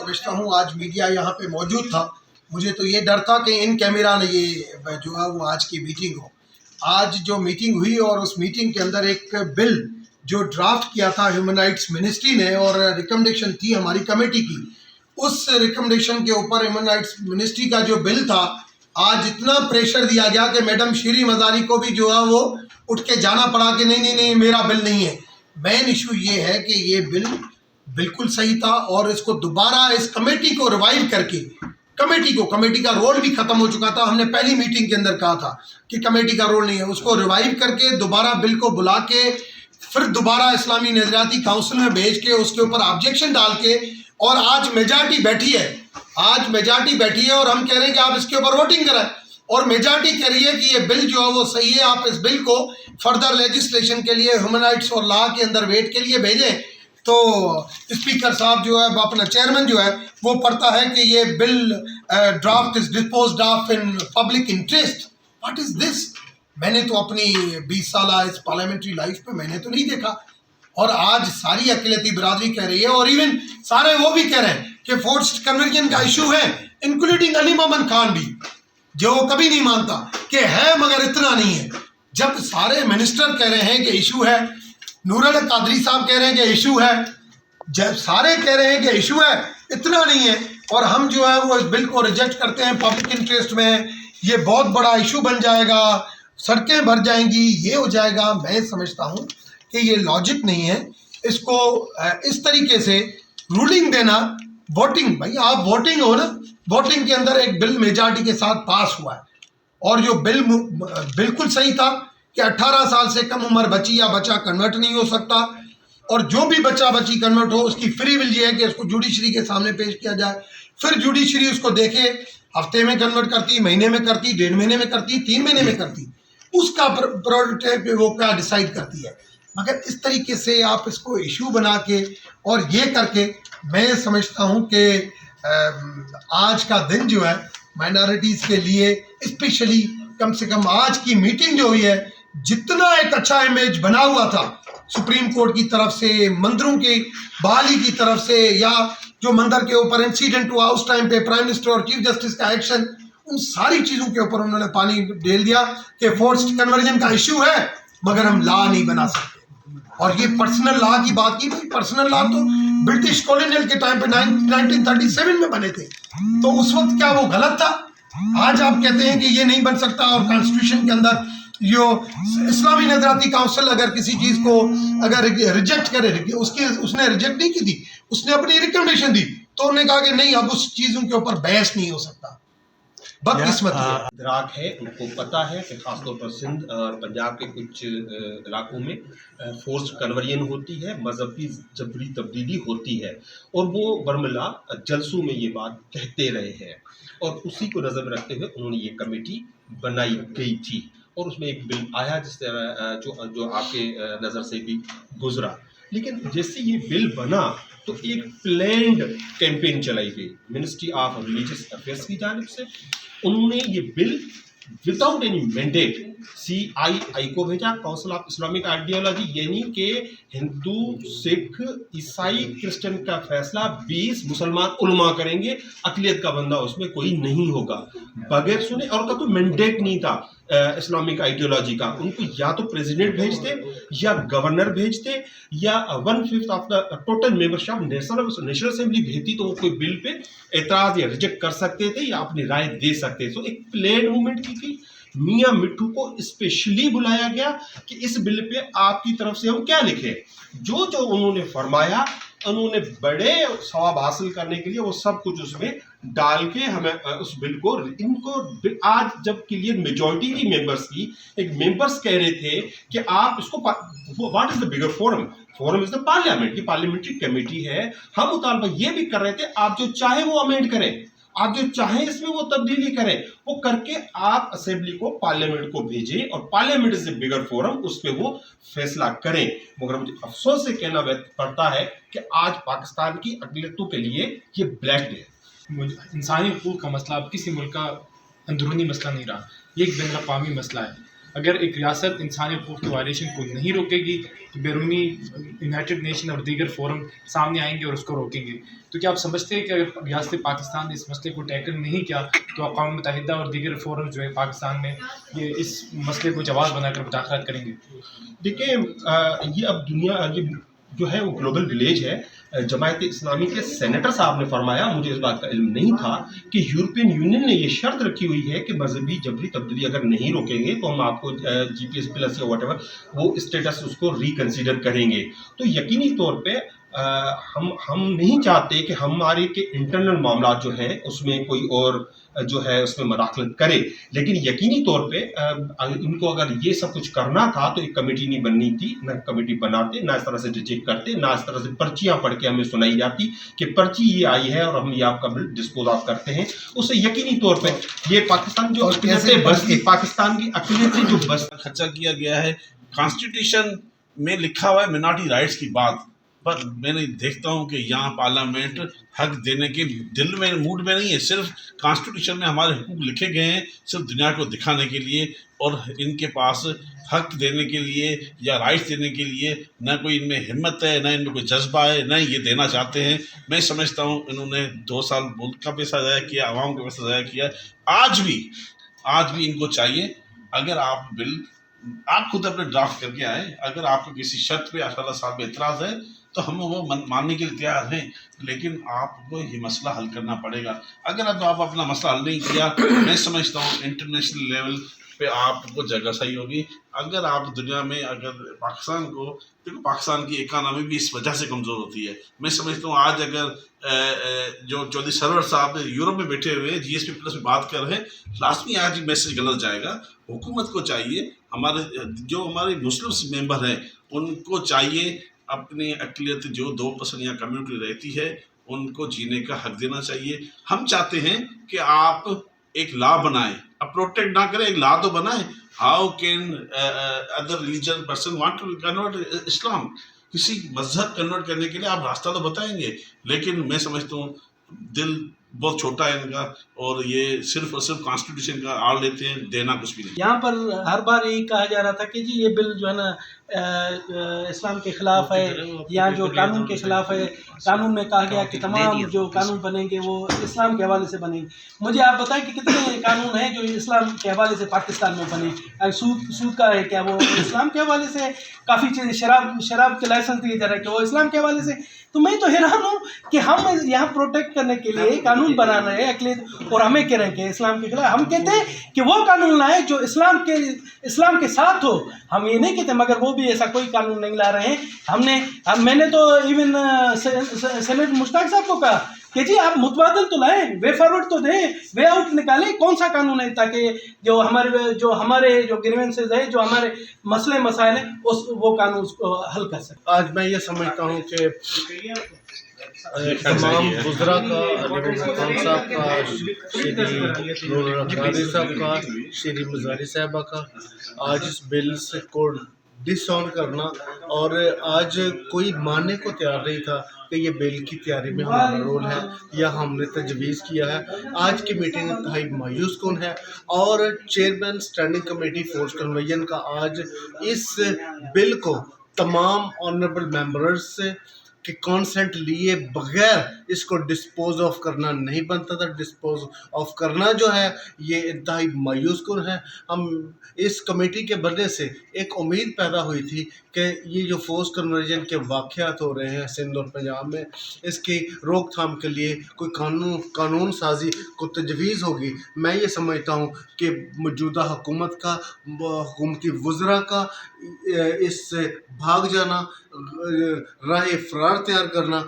समझता हूँ आज मीडिया यहाँ पे मौजूद था। मुझे तो ये डर था कि इन कैमरा ने ये जो है वो आज की मीटिंग हो। आज जो मीटिंग हुई और उस मीटिंग के अंदर एक बिल जो ड्राफ्ट किया था ह्यूमन राइट्स मिनिस्ट्री ने और रिकमेंडेशन थी हमारी कमेटी की, उस रिकमेंडेशन के ऊपर ह्यूमन राइट्स मिनिस्ट्री का जो बिल था, आज इतना प्रेशर दिया गया कि मैडम शीरी मज़ारी को भी जो है वो उठ के जाना पड़ा कि नहीं मेरा बिल नहीं है। मेन इशू ये है कि ये बिल बिल्कुल सही था और इसको दोबारा इस कमेटी को रिवाइव करके कमेटी का रोल भी खत्म हो चुका था। हमने पहली मीटिंग के अंदर कहा था कि कमेटी का रोल नहीं है, उसको रिवाइव करके दोबारा बिल को बुला के फिर दोबारा इस्लामी नज़रियाती काउंसिल में भेज के उसके ऊपर ऑब्जेक्शन डाल के, और आज मेजॉरिटी बैठी है और हम कह रहे हैं कि आप इसके ऊपर वोटिंग करें, और मेजॉरिटी कह रही है कि ये बिल जो है वो सही है, आप इस बिल को फर्दर लेजिस्लेशन के लिए ह्यूमन राइट्स और लॉ के अंदर वेट के लिए भेजें। तो स्पीकर साहब जो है अपना चेयरमैन जो है वो पढ़ता है कि ये bill draft is disposed of in public interest. What is this? मैंने तो अपनी 20 साल इस पार्लियामेंट्री लाइफ पे मैंने तो नहीं देखा, और आज सारी अक़लियती बिरादरी कह रही है और इवन सारे वो भी कह रहे हैं कि फोर्स्ड कन्वर्जन का इशू है, इंक्लूडिंग अली मोहम्मद खान भी, जो कभी नहीं मानता कि है मगर इतना नहीं है। जब सारे मिनिस्टर कह रहे हैं कि इशू है, नूर अल कादरी साहब कह रहे हैं कि इशू है, जब सारे कह रहे हैं कि इशू है, इतना नहीं है, और हम जो है वो इस बिल को रिजेक्ट करते हैं पब्लिक इंटरेस्ट में, ये बहुत बड़ा इशू बन जाएगा, सड़कें भर जाएंगी, ये हो जाएगा। मैं समझता हूँ कि ये लॉजिक नहीं है। इसको इस तरीके से रूलिंग देना, वोटिंग, भाई आप वोटिंग हो ना, वोटिंग के अंदर एक बिल मेजॉरिटी के साथ पास हुआ है, और जो बिल बिल्कुल सही था कि 18 साल से कम उम्र बच्ची या बच्चा कन्वर्ट नहीं हो सकता, और जो भी बच्चा बच्ची कन्वर्ट हो उसकी फ्री विल ये है कि उसको जुडिशरी के सामने पेश किया जाए, फिर जुडिशरी उसको देखे, हफ्ते में कन्वर्ट करती, महीने में करती, 1.5 महीने में करती, 3 महीने में करती, उसका प्रोडक्ट वो क्या डिसाइड करती है। मगर इस तरीके से आप इसको इशू बना के और ये करके, मैं समझता हूँ कि आज का दिन जो है माइनॉरिटीज़ के लिए स्पेशली, कम से कम आज की मीटिंग जो हुई है, जितना एक अच्छा इमेज बना हुआ था सुप्रीम कोर्ट की तरफ से, मंदिरों की बहाली की तरफ से, या जो मंदिर के ऊपर इंसिडेंट हुआ उस टाइम पे प्राइम मिनिस्टर और चीफ जस्टिस का एक्शन, उन सारी चीज़ों के ऊपर उन्होंने पानी डेल दिया कि फोर्स्ड कन्वर्जन का इशू है मगर हम लॉ नहीं बना सकते। और ये पर्सनल लॉ की बात की, भाई पर्सनल लॉ तो ब्रिटिश कॉलोनियल के टाइम पे 1937 में बने थे, तो उस वक्त क्या वो गलत था? आज आप कहते हैं कि ये नहीं बन सकता, और कॉन्स्टिट्यूशन के अंदर जो इस्लामी नज़रियाती काउंसिल अगर किसी चीज़ को अगर रिजेक्ट करे, उसने रिजेक्ट नहीं की थी, उसने अपनी रिकमेंडेशन दी, तो उन्होंने कहा कि नहीं, अब उस चीज़ों के ऊपर बहस नहीं हो सकता। बदकिस्मती इदराक है, उनको पता है कि खासतौर पर सिंध और पंजाब के कुछ इलाकों में फोर्स्ड कन्वर्जन होती है, मजहबी जबरी तब्दीली होती है, और वो बरमला जलसों में ये बात कहते रहे हैं, और उसी को नज़र में रखते हुए उन्होंने ये कमेटी बनाई गई थी, और उसमें एक बिल आया जिस तरह जो आपके नज़र से भी गुजरा। लेकिन जैसे ये बिल बना तो एक प्लान्ड कैंपेन चलाई गई मिनिस्ट्री ऑफ रिलीजियस अफेयर्स की जानिब से। उन्होंने ये bill without any mandate CII को भेजा, काउंसिल ऑफ इस्लामिक आइडियोलॉजी, यानी कि हिंदू, सिख, ईसाई, क्रिश्चियन का फैसला 20 मुसलमान उलमा करेंगे, अक़लियत का बंदा उसमें कोई नहीं होगा, बगैर सुने। और उनका कोई मैंडेट नहीं था इस्लामिक आइडियोलॉजी का, उनको या तो प्रेसिडेंट भेजते या गवर्नर भेजते या 1/5 of the total membership national assembly भेजती, तो वो कोई बिल पे एतराज़ या रिजेक्ट कर सकते थे या अपनी राय दे सकते थे। तो एक प्लेन मूवमेंट की थी। मियाँ मिट्ठू को स्पेशली बुलाया गया कि इस बिल पे आपकी तरफ से हम क्या लिखें। जो जो उन्होंने फरमाया, उन्होंने बड़े सवाब हासिल करने के लिए वो सब कुछ उसमें डाल के हमें उस बिल को, इनको आज जब क्लियर मेजॉरिटी थी मेंबर्स की, एक मेंबर्स कह रहे थे कि आप इसको, what is the bigger forum is the parliament, की पार्लियामेंट्री कमेटी है। हम मुतालबा ये भी कर रहे थे आप जो चाहे वो अमेंड करें, आप जो चाहें इसमें वो तब्दीली करें, वो करके आप असेंबली को, पार्लियामेंट को भेजें, और parliament is a bigger forum, उस पर वो फैसला करें। मगर मुझे अफसोस से कहना पड़ता है कि आज पाकिस्तान की अक़लियतों के लिए ये ब्लैक डे है। इंसानी हकूक़ का मसला अब किसी मुल्क का अंदरूनी मसला नहीं रहा, ये एक बैनुल-अक़वामी मसला है। اگر ایک ریاست انسانی حقوق کی وائلیشن کو نہیں روکے گی تو بیرونی یونائٹڈ نیشن اور دیگر فورم سامنے آئیں گے اور اس کو روکیں گے. تو کیا آپ سمجھتے ہیں کہ اگر ریاست پاکستان نے اس مسئلے کو ٹیکل نہیں کیا تو اقوام متحدہ اور دیگر فورم جو ہے پاکستان میں یہ اس مسئلے کو جواز بنا کر مداخلت کریں گے؟ دیکھیں یہ اب دنیا یہ جو ہے وہ گلوبل ولیج ہے. جماعت اسلامی کے سینیٹر صاحب نے فرمایا, مجھے اس بات کا علم نہیں تھا, کہ یورپین یونین نے یہ شرط رکھی ہوئی ہے کہ مذہبی جبری تبدیلی اگر نہیں روکیں گے تو ہم آپ کو جی پی ایس پلس یا واٹ ایور وہ اسٹیٹس اس کو ریکنسیڈر کریں گے. تو یقینی طور پہ ہم نہیں چاہتے کہ ہمارے کے انٹرنل معاملات جو ہیں اس میں کوئی اور جو ہے اس میں مداخلت کرے, لیکن یقینی طور پہ ان کو اگر یہ سب کچھ کرنا تھا تو ایک کمیٹی نہیں بننی تھی, نہ کمیٹی بناتے, نہ اس طرح سے ریجیکٹ کرتے, نہ اس طرح سے پرچیاں پڑھ کے ہمیں سنائی جاتی کہ پرچی یہ آئی ہے اور ہم یہ آپ کا بل ڈسپوز آف کرتے ہیں. اس سے یقینی طور پہ یہ پاکستان جو پاکستان کی اقلیتیں جو بس خرچہ کیا گیا ہے. کانسٹیٹیوشن میں لکھا ہوا ہے منارٹی رائٹس کی بات, پر میں نے دیکھتا ہوں کہ یہاں پارلیمنٹ حق دینے کے دل میں موڈ میں نہیں ہے. صرف کانسٹیٹیوشن میں ہمارے حقوق لکھے گئے ہیں صرف دنیا کو دکھانے کے لیے, اور ان کے پاس حق دینے کے لیے یا رائٹس دینے کے لیے نہ کوئی ان میں ہمت ہے, نہ ان میں کوئی جذبہ ہے, نہ یہ دینا چاہتے ہیں. میں سمجھتا ہوں انہوں نے 2 سال ملک کا پیسہ ضائع کیا, عوام کا پیسہ ضائع کیا. آج بھی ان کو چاہیے, اگر آپ بل آپ خود اپنے ڈرافٹ کر کے آئے, اگر آپ کو کسی شرط پہ 18 سال پہ اعتراض ہے تو ہم وہ ماننے کے لیے تیار ہیں, لیکن آپ کو یہ مسئلہ حل کرنا پڑے گا. اگر اب آپ اپنا مسئلہ حل نہیں کیا, میں سمجھتا ہوں انٹرنیشنل لیول پہ آپ کو جگہ صحیح ہوگی. اگر آپ دنیا میں اگر پاکستان کو, دیکھو پاکستان کی اکانومی بھی اس وجہ سے کمزور ہوتی ہے. میں سمجھتا ہوں آج اگر جو چودھری سرور صاحب یورپ میں بیٹھے ہوئے جی ایس پی پلس میں بات کر رہے ہیں, لازمی آج یہ میسج غلط جائے گا. حکومت کو چاہیے, ہمارے مسلم ممبر ہیں ان کو چاہیے اپنی اقلیت جو 2% یا کمیونٹی رہتی ہے ان کو جینے کا حق دینا چاہیے. ہم چاہتے ہیں کہ آپ ایک لا بنائیں, اب پروٹیکٹ نہ کریں, ایک لا تو بنائیں. How can other religion person want to convert Islam, کسی مذہب کنورٹ کرنے کے لیے آپ راستہ تو بتائیں گے, لیکن میں سمجھتا ہوں دل بہت چھوٹا ہے ان کا, اور یہ صرف اور صرف کانسٹیٹیوشن کا آڑ لیتے ہیں, دینا کچھ بھی نہیں. یہاں پر ہر بار یہی کہا جا رہا تھا کہ جی یہ بل جو ہے نا اسلام کے خلاف ہے یا جو قانون کے خلاف ہے. قانون میں کہا گیا کہ تمام جو قانون بنیں گے وہ اسلام کے حوالے سے بنیں گے. مجھے آپ بتائیں کہ کتنے قانون ہیں جو اسلام کے حوالے سے پاکستان میں بنے. سود کا ہے کیا وہ اسلام کے حوالے سے؟ کافی چیز شراب کے لائسنس دیے جا رہے ہیں کہ وہ اسلام کے حوالے سے. تو میں تو حیران ہوں کہ ہم یہاں پروٹیکٹ کرنے کے لیے قانون بنا رہے ہیں اقلیت, اور ہمیں کہہ رہے ہیں کہ اسلام کے خلاف. ہم کہتے ہیں کہ وہ قانون لائیں جو اسلام کے ساتھ ہو. ہم یہ نہیں کہتے, مگر وہ بھی ایسا کوئی قانون نہیں لا رہے ہیں. میں نے تو ایون سینیٹر مشتاق صاحب کو کہا کہ جی آپ متبادل تو لائیں, وے فارورڈ تو دیں, وے آؤٹ نکالیں. کون سا قانون ہے تاکہ جو ہمارے جو گریونسز ہیں, جو ہمارے مسئلے مسائل ہیں, وہ قانون حل کر سکیں. آج میں یہ سمجھتا ہوں کہ تمام وزراء کا, علی خان صاحب کا, شری نور القادری صاحب کا, شری مزاری صاحبہ کا, آج اس بل سے کو ڈس آن کرنا, اور آج کوئی ماننے کو تیار نہیں تھا کہ یہ بل کی تیاری میں ہمارا رول ہے یا ہم نے تجویز کیا ہے. آج کی میٹنگ انتہائی مایوس کن ہے, اور chairman standing committee force convention کا آج اس بل کو تمام آنریبل ممبرز سے کہ کانسنٹ لیے بغیر اس کو ڈسپوز آف کرنا نہیں بنتا تھا. ڈسپوز آف کرنا جو ہے یہ انتہائی مایوس کن ہے. ہم اس کمیٹی کے بننے سے ایک امید پیدا ہوئی تھی کہ یہ جو فورس کنورژن کے واقعات ہو رہے ہیں سندھ اور پنجاب میں, اس کی روک تھام کے لیے کوئی قانون سازی کو تجویز ہوگی. میں یہ سمجھتا ہوں کہ موجودہ حکومت کا, حکومتی وزراء کا اس سے بھاگ جانا, راہ فرار تیار کرنا